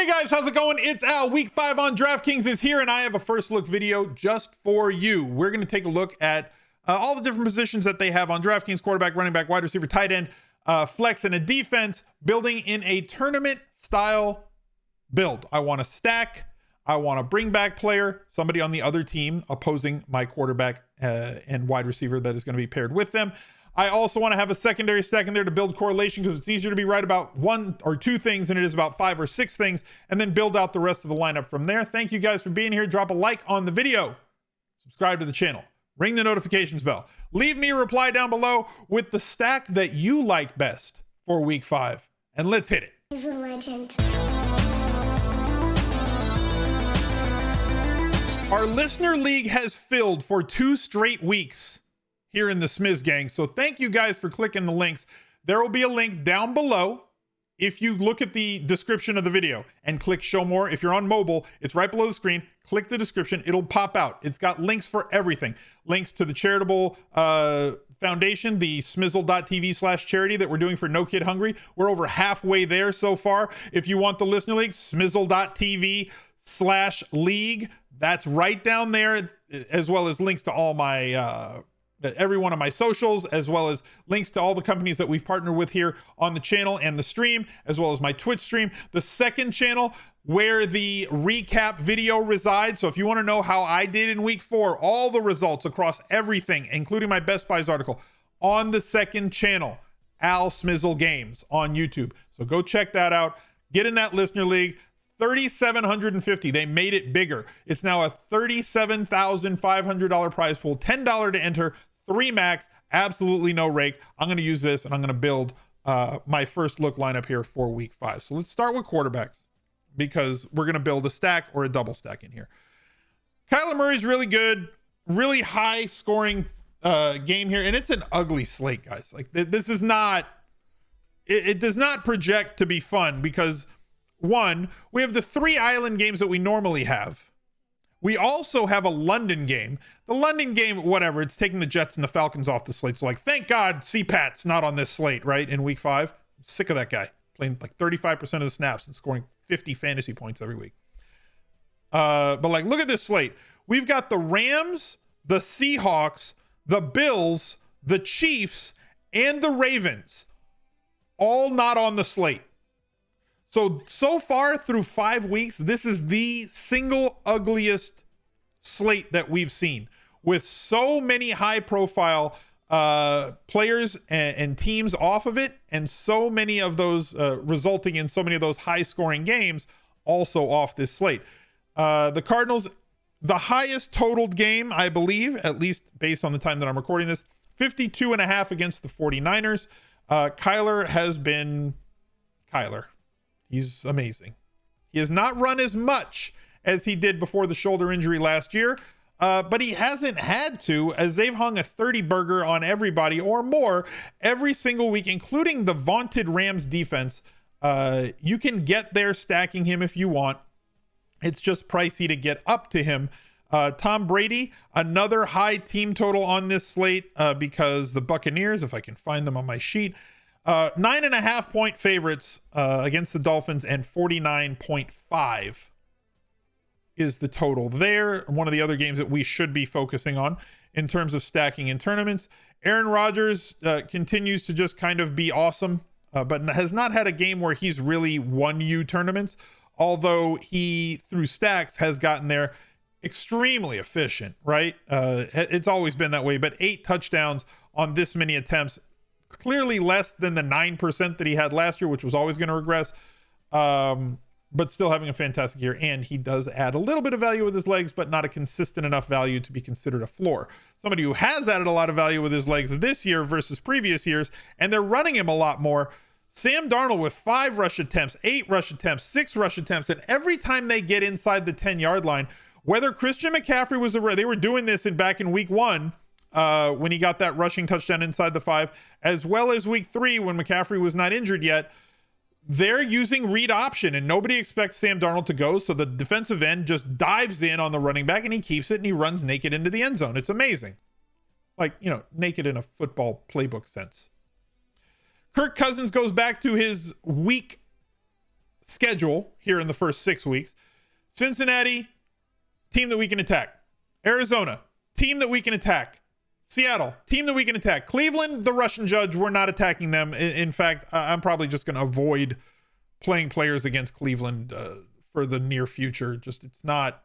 Hey guys, how's it going? It's Al. Week 5 on DraftKings is here, and I have a first look video just for you. We're going to take a look at all the different positions that they have on DraftKings: quarterback, running back, wide receiver, tight end, flex, and a defense, building in a tournament style build. I want to stack. I want to bring back player, somebody on the other team opposing my quarterback and wide receiver that is going to be paired with them. I also want to have a secondary stack in there to build correlation, because it's easier to be right about one or two things than it is about 5 or 6 things, and then build out the rest of the lineup from there. Thank you guys for being here. Drop a like on the video, subscribe to the channel, ring the notifications bell, leave me a reply down below with the stack that you like best for week 5, and let's hit it. He's a legend. Our listener league has filled for 2 straight weeks here in the Smiz gang. So thank you guys for clicking the links. There will be a link down below. If you look at the description of the video and click show more, if you're on mobile, it's right below the screen. Click the description. It'll pop out. It's got links for everything. Links to the charitable foundation, the smizzle.tv/charity that we're doing for No Kid Hungry. We're over halfway there so far. If you want the listener league, smizzle.tv/league. That's right down there, as well as links to all my every one of my socials, as well as links to all the companies that we've partnered with here on the channel and the stream, as well as my Twitch stream, the second channel where the recap video resides. So if you want to know how I did in week 4, all the results across everything, including my Best Buys article, on the second channel, Al Smizzle Games on YouTube. So go check that out. Get in that listener league. 3,750. They made it bigger. It's now a $37,500 prize pool, $10 to enter, 3 max, absolutely no rake. I'm going to use this, and I'm going to build my first look lineup here for week 5. So let's start with quarterbacks, because we're going to build a stack or a double stack in here. Kyler Murray's really good, really high scoring game here, and it's an ugly slate, guys. Like, this is not, it does not project to be fun, because one, we have the 3 island games that we normally have. We also have a London game. The London game, whatever, it's taking the Jets and the Falcons off the slate. So, like, thank God CPAT's not on this slate, right? In week 5. I'm sick of that guy playing like 35% of the snaps and scoring 50 fantasy points every week. But like, look at this slate. We've got the Rams, the Seahawks, the Bills, the Chiefs, and the Ravens, all not on the slate. So far through 5 weeks, this is the single ugliest slate that we've seen, with so many high profile players and teams off of it, and so many of those resulting in so many of those high scoring games also off this slate. The Cardinals, the highest totaled game, I believe, at least based on the time that I'm recording this, 52.5 against the 49ers. Kyler has been Kyler. He's amazing. He has not run as much as he did before the shoulder injury last year, but he hasn't had to, as they've hung a 30 burger on everybody or more every single week, including the vaunted Rams defense. You can get there stacking him if you want. It's just pricey to get up to him. Tom Brady, another high team total on this slate, because the Buccaneers, if I can find them on my sheet, 9.5 point favorites against the Dolphins, and 49.5 is the total there. One of the other games that we should be focusing on in terms of stacking in tournaments. Aaron Rodgers continues to just kind of be awesome, but has not had a game where he's really won you tournaments, although he, through stacks, has gotten there extremely efficient, right? It's always been that way, but 8 touchdowns on this many attempts, clearly less than the 9% that he had last year, which was always going to regress, but still having a fantastic year. And he does add a little bit of value with his legs, but not a consistent enough value to be considered a floor. Somebody who has added a lot of value with his legs this year versus previous years, and they're running him a lot more, Sam Darnold, with 5 rush attempts, 8 rush attempts, 6 rush attempts, and every time they get inside the 10-yard line, whether Christian McCaffrey was they were doing this back in week 1, when he got that rushing touchdown inside the 5, as well as week 3 when McCaffrey was not injured yet, they're using read option, and nobody expects Sam Darnold to go, so the defensive end just dives in on the running back, and he keeps it, and he runs naked into the end zone. It's amazing. Like, you know, naked in a football playbook sense. Kirk Cousins goes back to his weak schedule here in the first 6 weeks. Cincinnati, team that we can attack. Arizona, team that we can attack. Seattle, team that we can attack. Cleveland, the Russian judge, we're not attacking them. In fact, I'm probably just going to avoid playing players against Cleveland for the near future. Just it's not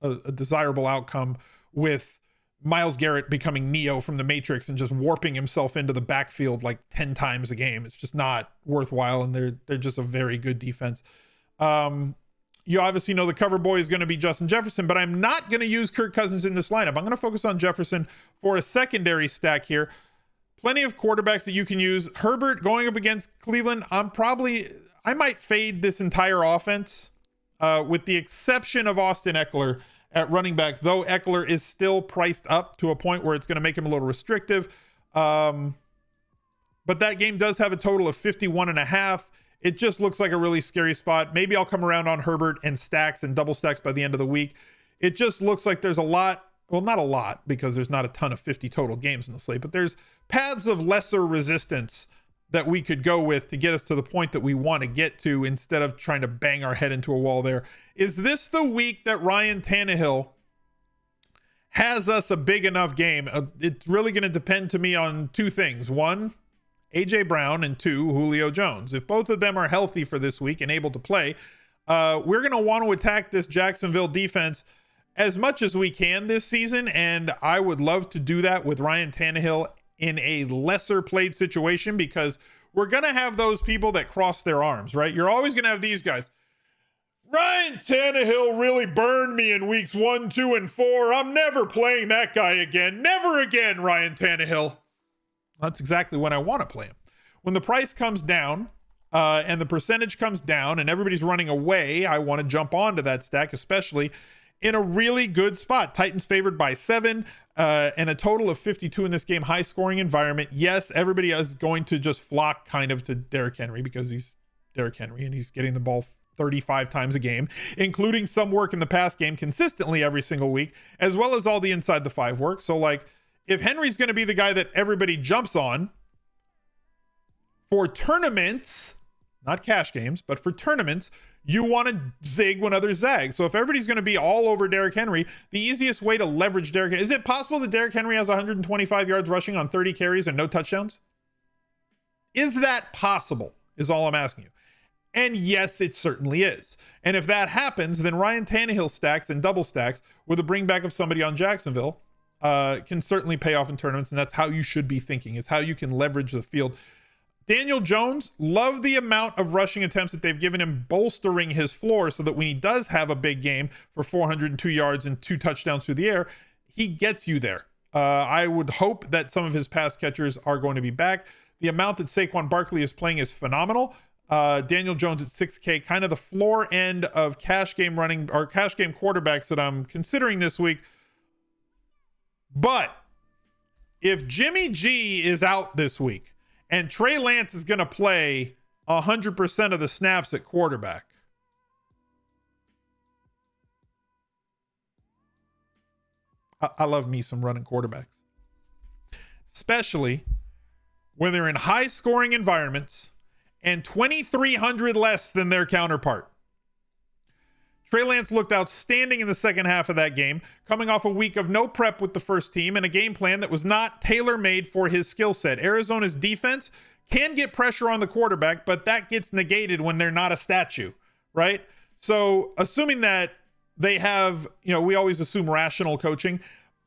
a desirable outcome with Myles Garrett becoming Neo from the Matrix and just warping himself into the backfield like 10 times a game. It's just not worthwhile, and they're just a very good defense. You obviously know the cover boy is going to be Justin Jefferson, but I'm not going to use Kirk Cousins in this lineup. I'm going to focus on Jefferson for a secondary stack here. Plenty of quarterbacks that you can use. Herbert going up against Cleveland. I might fade this entire offense with the exception of Austin Eckler at running back, though Eckler is still priced up to a point where it's going to make him a little restrictive. But that game does have a total of 51.5. It just looks like a really scary spot. Maybe I'll come around on Herbert and stacks and double stacks by the end of the week. It just looks like there's a lot, well, not a lot, because there's not a ton of 50 total games in the slate, but there's paths of lesser resistance that we could go with to get us to the point that we want to get to instead of trying to bang our head into a wall there. Is this the week that Ryan Tannehill has us a big enough game? It's really going to depend to me on two things. One, AJ Brown, and two, Julio Jones. If both of them are healthy for this week and able to play, we're going to want to attack this Jacksonville defense as much as we can this season, and I would love to do that with Ryan Tannehill in a lesser played situation, because we're going to have those people that cross their arms, right? You're always going to have these guys. Ryan Tannehill really burned me in weeks 1, 2, and 4. I'm never playing that guy again. Never again, Ryan Tannehill. That's exactly when I want to play him. When the price comes down and the percentage comes down and everybody's running away, I want to jump onto that stack, especially in a really good spot. Titans favored by 7 and a total of 52 in this game. High scoring environment. Yes, everybody is going to just flock kind of to Derrick Henry because he's Derrick Henry and he's getting the ball 35 times a game, including some work in the pass game consistently every single week, as well as all the inside the 5 work. So like, if Henry's going to be the guy that everybody jumps on for tournaments, not cash games, but for tournaments, you want to zig when others zag. So if everybody's going to be all over Derrick Henry, the easiest way to leverage Derrick Henry, is it possible that Derrick Henry has 125 yards rushing on 30 carries and no touchdowns? Is that possible? Is all I'm asking you. And yes, it certainly is. And if that happens, then Ryan Tannehill stacks and double stacks with a bring back of somebody on Jacksonville can certainly pay off in tournaments. And that's how you should be thinking, is how you can leverage the field. Daniel Jones, love the amount of rushing attempts that they've given him, bolstering his floor so that when he does have a big game for 402 yards and 2 touchdowns through the air, he gets you there. I would hope that some of his pass catchers are going to be back. The amount that SAQUON Barkley is playing is phenomenal. Daniel Jones at 6K, kind of the floor end of cash game running or cash game quarterbacks that I'm considering this week. But if Jimmy G is out this week and Trey Lance is going to play 100% of the snaps at quarterback, I love me some running quarterbacks, especially when they're in high scoring environments and 2,300 less than their counterpart. Trey Lance looked outstanding in the second half of that game, coming off a week of no prep with the first team and a game plan that was not tailor-made for his skill set. Arizona's defense can get pressure on the quarterback, but that gets negated when they're not a statue, right? So assuming that they have, we always assume rational coaching.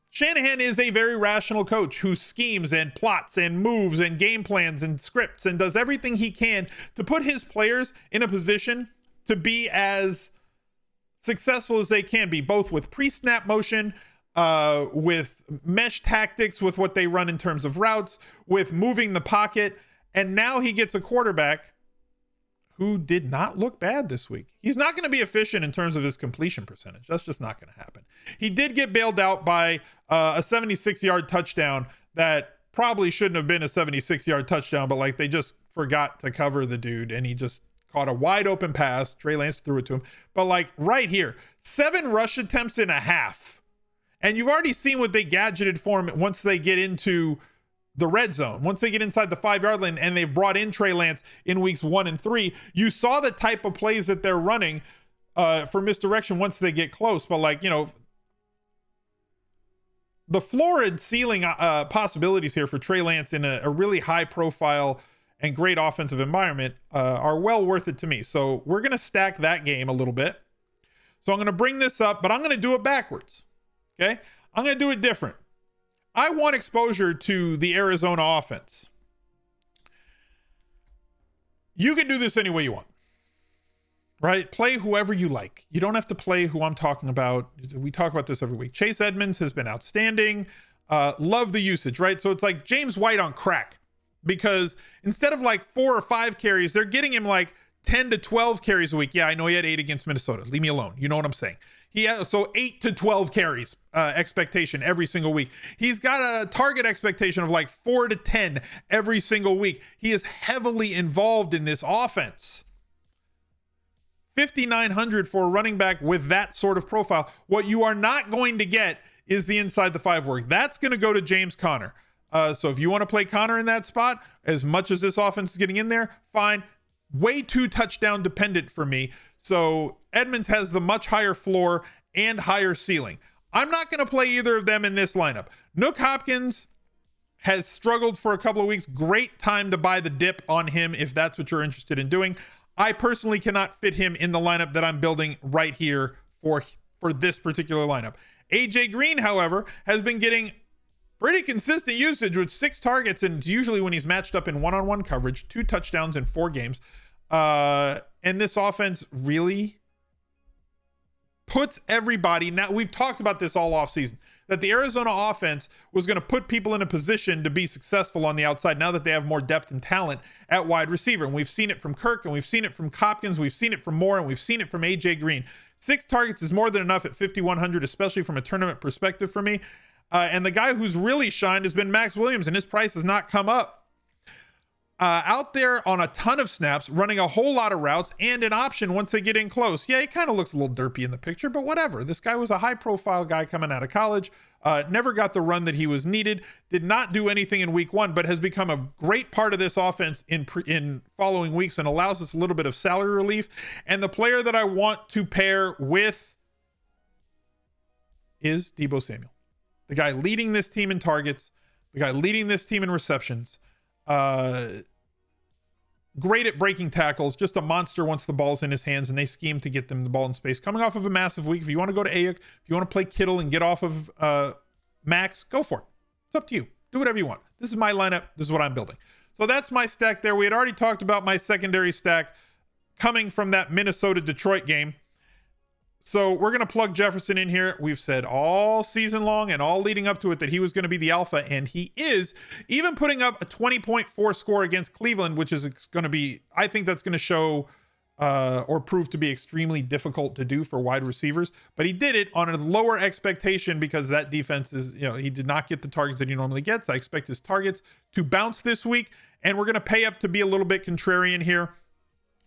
Shanahan is a very rational coach who schemes and plots and moves and game plans and scripts and does everything he can to put his players in a position to be as successful as they can be, both with pre-snap motion, with mesh tactics, with what they run in terms of routes, with moving the pocket. And now he gets a quarterback who did not look bad this week. He's not going to be efficient in terms of his completion percentage. That's just not going to happen. He did get bailed out by a 76-yard touchdown that probably shouldn't have been a 76-yard touchdown, but like they just forgot to cover the dude and he just caught a wide open pass. Trey Lance threw it to him. But like right here, 7 rush attempts in a half. And you've already seen what they gadgeted for him once they get into the red zone, once they get inside the 5-yard line, and they've brought in Trey Lance in weeks 1 and 3, you saw the type of plays that they're running for misdirection once they get close. But like, you know, the floor and ceiling possibilities here for Trey Lance in a really high profile and great offensive environment are well worth it to me. So we're going to stack that game a little bit. So I'm going to bring this up, but I'm going to do it backwards. Okay. I'm going to do it different. I want exposure to the Arizona offense. You can do this any way you want, right? Play whoever you like. You don't have to play who I'm talking about. We talk about this every week. Chase Edmonds has been outstanding. Love the usage, right? So it's like James White on crack, because instead of like 4 or 5 carries, they're getting him like 10 to 12 carries a week. Yeah, I know he had 8 against Minnesota. Leave me alone. You know what I'm saying? He has, so 8 to 12 carries expectation every single week. He's got a target expectation of like 4 to 10 every single week. He is heavily involved in this offense. 5,900 for a running back with that sort of profile. What you are not going to get is the inside the 5 work. That's going to go to James Conner. So if you want to play Conner in that spot, as much as this offense is getting in there, fine. Way too touchdown dependent for me. So Edmonds has the much higher floor and higher ceiling. I'm not going to play either of them in this lineup. Nook Hopkins has struggled for a couple of weeks. Great time to buy the dip on him if that's what you're interested in doing. I personally cannot fit him in the lineup that I'm building right here for this particular lineup. AJ Green, however, has been getting pretty consistent usage with 6 targets, and usually when he's matched up in one-on-one coverage, 2 touchdowns in 4 games. And this offense really puts everybody, now we've talked about this all off season, that the Arizona offense was going to put people in a position to be successful on the outside now that they have more depth and talent at wide receiver. And we've seen it from KIRK, and we've seen it from Hopkins, we've seen it from Moore, and we've seen it from AJ Green. 6 targets is more than enough at 5,100, especially from a tournament perspective for me. And the guy who's really shined has been Max Williams, and his price has not come up. Out there on a ton of snaps, running a whole lot of routes and an option once they get in close. Yeah, he kind of looks a little derpy in the picture, but whatever. This guy was a high-profile guy coming out of college. Never got the run that he was needed. Did not do anything in week 1, but has become a great part of this offense in following weeks and allows us a little bit of salary relief. And the player that I want to pair with is DEEBO Samuel. The guy leading this team in targets, the guy leading this team in receptions, great at breaking tackles, just a monster once the ball's in his hands and they scheme to get them the ball in space. Coming off of a massive week, if you want to go to Ayuk, if you want to play Kittle and get off of Max, go for it. It's up to you. Do whatever you want. This is my lineup. This is what I'm building. So that's my stack there. We had already talked about my secondary stack coming from that Minnesota-Detroit game. So we're going to plug Jefferson in here. We've said all season long and all leading up to it that he was going to be the alpha, and he is, even putting up a 20.4 score against Cleveland, which is going to be, I think that's going to show or prove to be extremely difficult to do for wide receivers. But he did it on a lower expectation because that defense is, you know, he did not get the targets that he normally gets. I expect his targets to bounce this week, and we're going to pay up to be a little bit contrarian here.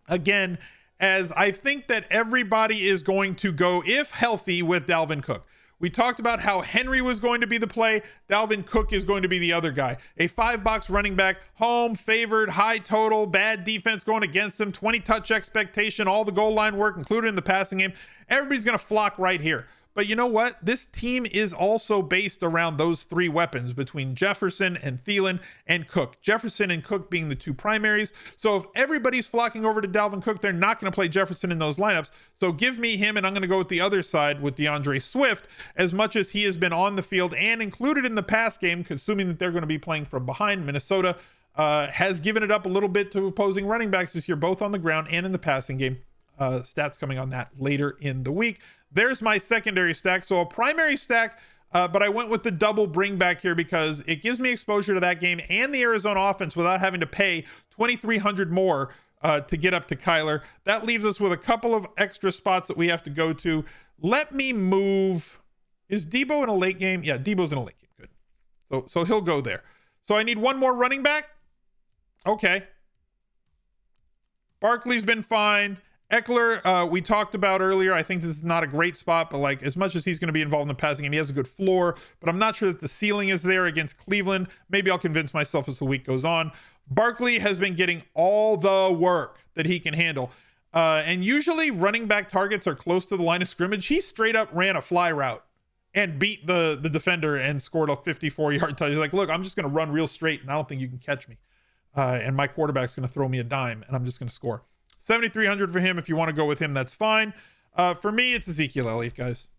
Again, as I think that everybody is going to go, if healthy, with Dalvin Cook. We talked about how Henry was going to be the play. Dalvin Cook is going to be the other guy. A 5-box running back, home, favored, high total, bad defense going against him, 20 touch expectation, all the goal line work included in the passing game. Everybody's going to flock right here. But you know what? This team is also based around those 3 weapons between Jefferson and Thielen and Cook. Jefferson and Cook being the 2 primaries. So if everybody's flocking over to Dalvin Cook, they're not going to play Jefferson in those lineups. So give me him, and I'm going to go with the other side with DeAndre Swift, as much as he has been on the field and included in the pass game, assuming that they're going to be playing from behind. Minnesota has given it up a little bit to opposing running backs this year, both on the ground and in the passing game. Stats coming on that later in the week. There's my secondary stack. So a primary stack, but I went with the double bring back here because it gives me exposure to that game and the Arizona offense without having to pay $2,300 more to get up to Kyler. That leaves us with a couple of extra spots that we have to go to. Let me move. Is DEEBO in a late game? Yeah, DEEBO's in a late game. Good. So he'll go there. So I need one more running back. Okay. Barkley's been fine. Eckler, we talked about earlier. I think this is not a great spot, but like as much as he's going to be involved in the passing game, he has a good floor, but I'm not sure that the ceiling is there against Cleveland. Maybe I'll convince myself as the week goes on. Barkley has been getting all the work that he can handle. And usually running back targets are close to the line of scrimmage. He straight up ran a fly route and beat the defender and scored a 54-yard touchdown. He's like, look, I'm just going to run real straight, and I don't think you can catch me. And my quarterback's going to throw me a dime, and I'm just going to score. 7,300 for him. If you want to go with him, that's fine. For me, it's Ezekiel Elliott, guys.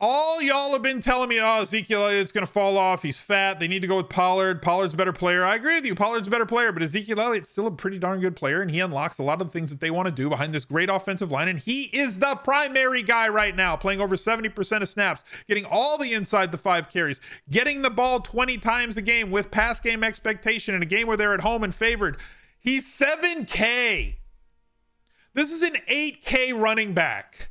All y'all have been telling me, oh, Ezekiel Elliott's going to fall off. He's fat. They need to go with Pollard. Pollard's a better player. I agree with you. Pollard's a better player, but Ezekiel Elliott's still a pretty darn good player, and he unlocks a lot of the things that they want to do behind this great offensive line, and he is the primary guy right now, playing over 70% of snaps, getting all the inside the 5 carries, getting the ball 20 times a game with pass game expectation in a game where they're at home and favored. He's 7K. This is an 8K running back.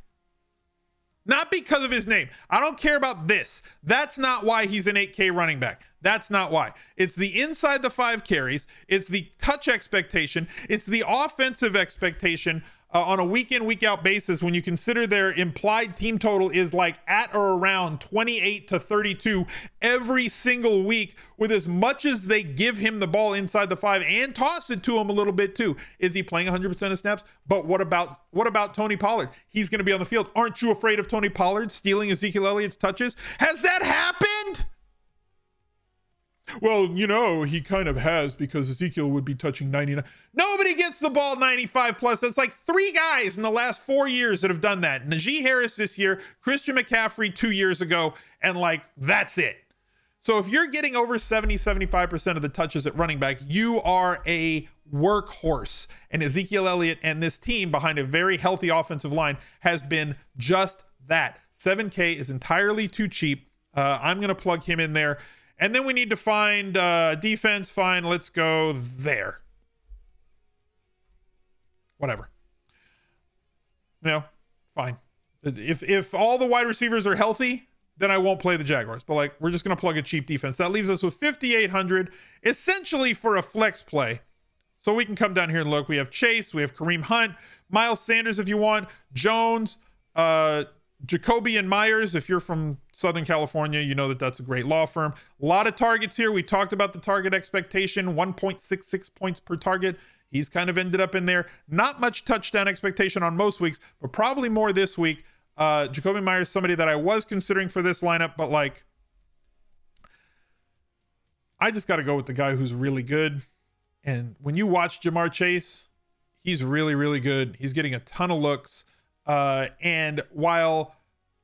Not because of his name. I don't care about this. That's not why he's an 8K running back. That's not why. It's the inside the 5 carries. It's the touch expectation. It's the offensive expectation on a week in, week out basis when you consider their implied team total is like at or around 28 to 32 every single week, with as much as they give him the ball inside the 5 and toss it to him a little bit too. Is he playing 100% of snaps? But what about Tony Pollard? He's going to be on the field. Aren't you afraid of Tony Pollard stealing Ezekiel Elliott's touches? Has that happened? Well, you know, he kind of has, because Ezekiel would be touching 99. Nobody gets the ball 95 plus. That's like 3 guys in the last 4 years that have done that. Najee Harris this year, Christian McCaffrey 2 years ago, and like, that's it. So if you're getting over 75% of the touches at running back, you are a workhorse. And Ezekiel Elliott and this team behind a very healthy offensive line has been just that. 7K is entirely too cheap. I'm going to plug him in there. And then we need to find defense. Fine, let's go there. Whatever. No, fine. If all the wide receivers are healthy, then I won't play the Jaguars. But like, we're just going to plug a cheap defense. That leaves us with 5,800, essentially for a flex play. So we can come down here and look. We have Chase, we have Kareem Hunt, Miles Sanders if you want, Jones, Jacoby and Myers. If you're from Southern California, you know that that's a great law firm. A lot of targets here. We talked about the target expectation, 1.66 points per target. He's kind of ended up in there. Not much touchdown expectation on most weeks, but probably more this week. Jacoby Myers, somebody that I was considering for this lineup, but like, I just got to go with the guy who's really good. And when you watch Jamar Chase, he's really, really good. He's getting a ton of looks. And while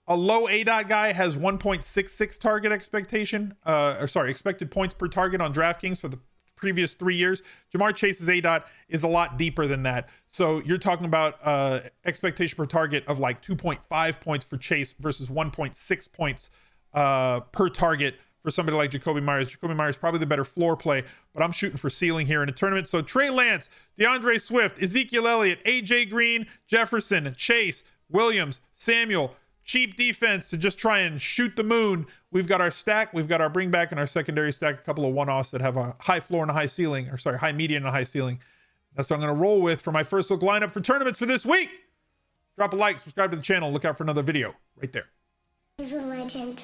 a low ADOT guy has 1.66 target expectation, expected points per target on DraftKings for the previous 3 years, Jamar Chase's ADOT is a lot deeper than that. So you're talking about expectation per target of like 2.5 points for Chase versus 1.6 points per target for somebody like Jacoby Myers. Jacoby Myers probably the better floor play, but I'm shooting for ceiling here in a tournament. So Trey Lance, DeAndre Swift, Ezekiel Elliott, AJ Green, Jefferson, Chase, Williams, Samuel. Cheap defense to just try and shoot the moon. We've got our stack, we've got our bring back, and our secondary stack, a couple of one-offs that have a high floor and a high ceiling, or sorry, high median and a high ceiling. That's what I'm going to roll with for my first look lineup for tournaments for this week. Drop a like, subscribe to the channel, look out for another video right there. He's a legend.